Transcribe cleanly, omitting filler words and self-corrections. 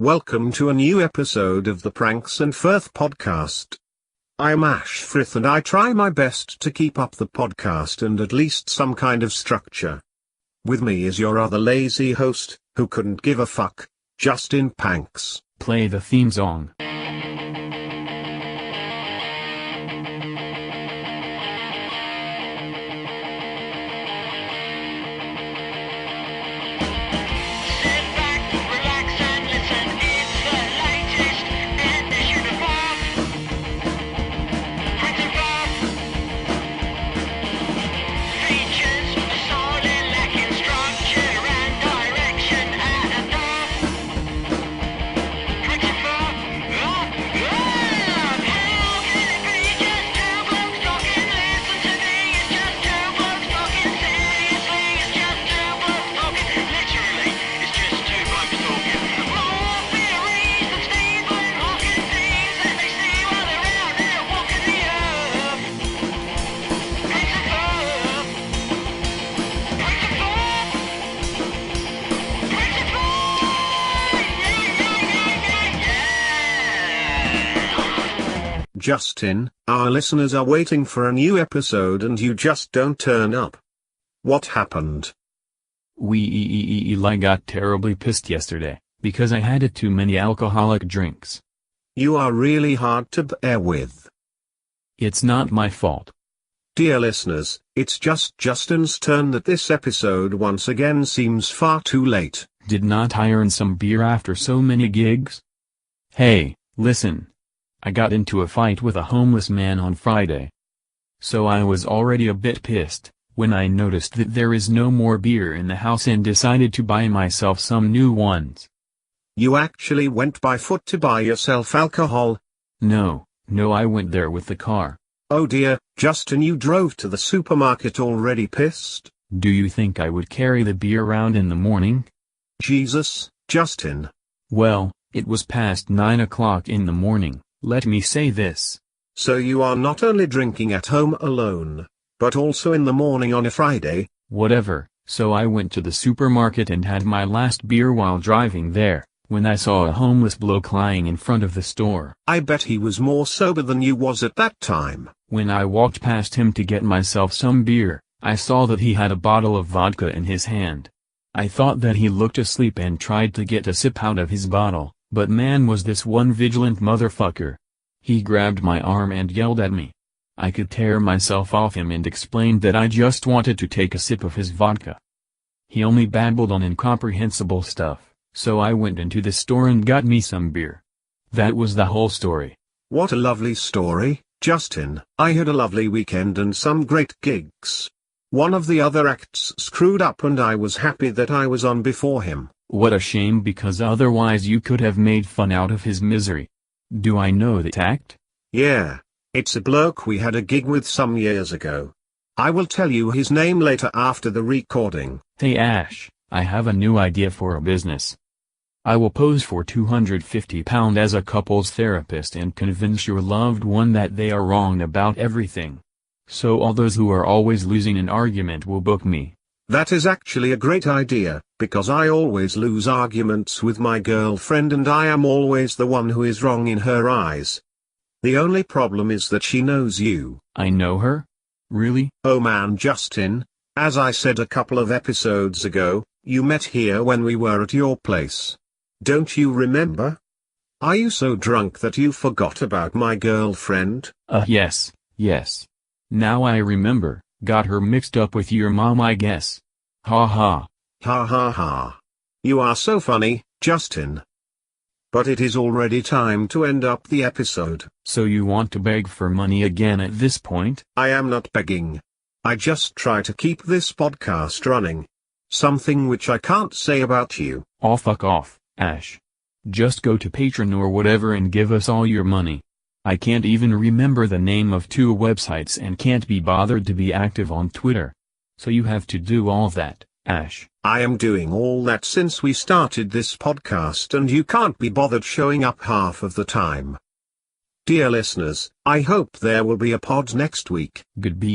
Welcome to a new episode of the Pranks and Firth podcast. I'm Firth and I try my best to keep up the podcast and at least some kind of structure. With me is your other lazy host, who couldn't give a fuck, Justin Panks. Play the theme song. Justin, our listeners are waiting for a new episode and you just don't turn up. What happened? I got terribly pissed yesterday, because I had too many alcoholic drinks. You are really hard to bear with. It's not my fault. Dear listeners, it's just Justin's turn that this episode once again seems far too late. Did not I earn some beer after so many gigs? Hey, listen. I got into a fight with a homeless man on Friday. So I was already a bit pissed, when I noticed that there is no more beer in the house and decided to buy myself some new ones. You actually went by foot to buy yourself alcohol? No, I went there with the car. Oh dear, Justin, you drove to the supermarket already pissed? Do you think I would carry the beer around in the morning? Jesus, Justin. Well, it was past 9 o'clock in the morning. Let me say this. So you are not only drinking at home alone, but also in the morning on a Friday? Whatever, so I went to the supermarket and had my last beer while driving there, when I saw a homeless bloke lying in front of the store. I bet he was more sober than you was at that time. When I walked past him to get myself some beer, I saw that he had a bottle of vodka in his hand. I thought that he looked asleep and tried to get a sip out of his bottle. But man, was this one vigilant motherfucker. He grabbed my arm and yelled at me. I could tear myself off him and explained that I just wanted to take a sip of his vodka. He only babbled on incomprehensible stuff, so I went into the store and got me some beer. That was the whole story. What a lovely story, Justin. I had a lovely weekend and some great gigs. One of the other acts screwed up and I was happy that I was on before him. What a shame, because otherwise you could have made fun out of his misery. Do I know that act? Yeah. It's a bloke we had a gig with some years ago. I will tell you his name later after the recording. Hey Ash, I have a new idea for a business. I will pose for £250 as a couples therapist and convince your loved one that they are wrong about everything. So all those who are always losing an argument will book me. That is actually a great idea, because I always lose arguments with my girlfriend and I am always the one who is wrong in her eyes. The only problem is that she knows you. I know her? Really? Oh man, Justin, as I said a couple of episodes ago, you met here when we were at your place. Don't you remember? Are you so drunk that you forgot about my girlfriend? Yes. Now I remember. Got her mixed up with your mom, I guess. Ha ha. Ha ha ha. You are so funny, Justin. But it is already time to end up the episode. So you want to beg for money again at this point? I am not begging. I just try to keep this podcast running. Something which I can't say about you. Oh, fuck off, Ash. Just go to Patreon or whatever and give us all your money. I can't even remember the name of 2 websites and can't be bothered to be active on Twitter. So you have to do all that, Ash. I am doing all that since we started this podcast and you can't be bothered showing up half of the time. Dear listeners, I hope there will be a pod next week. Goodbye.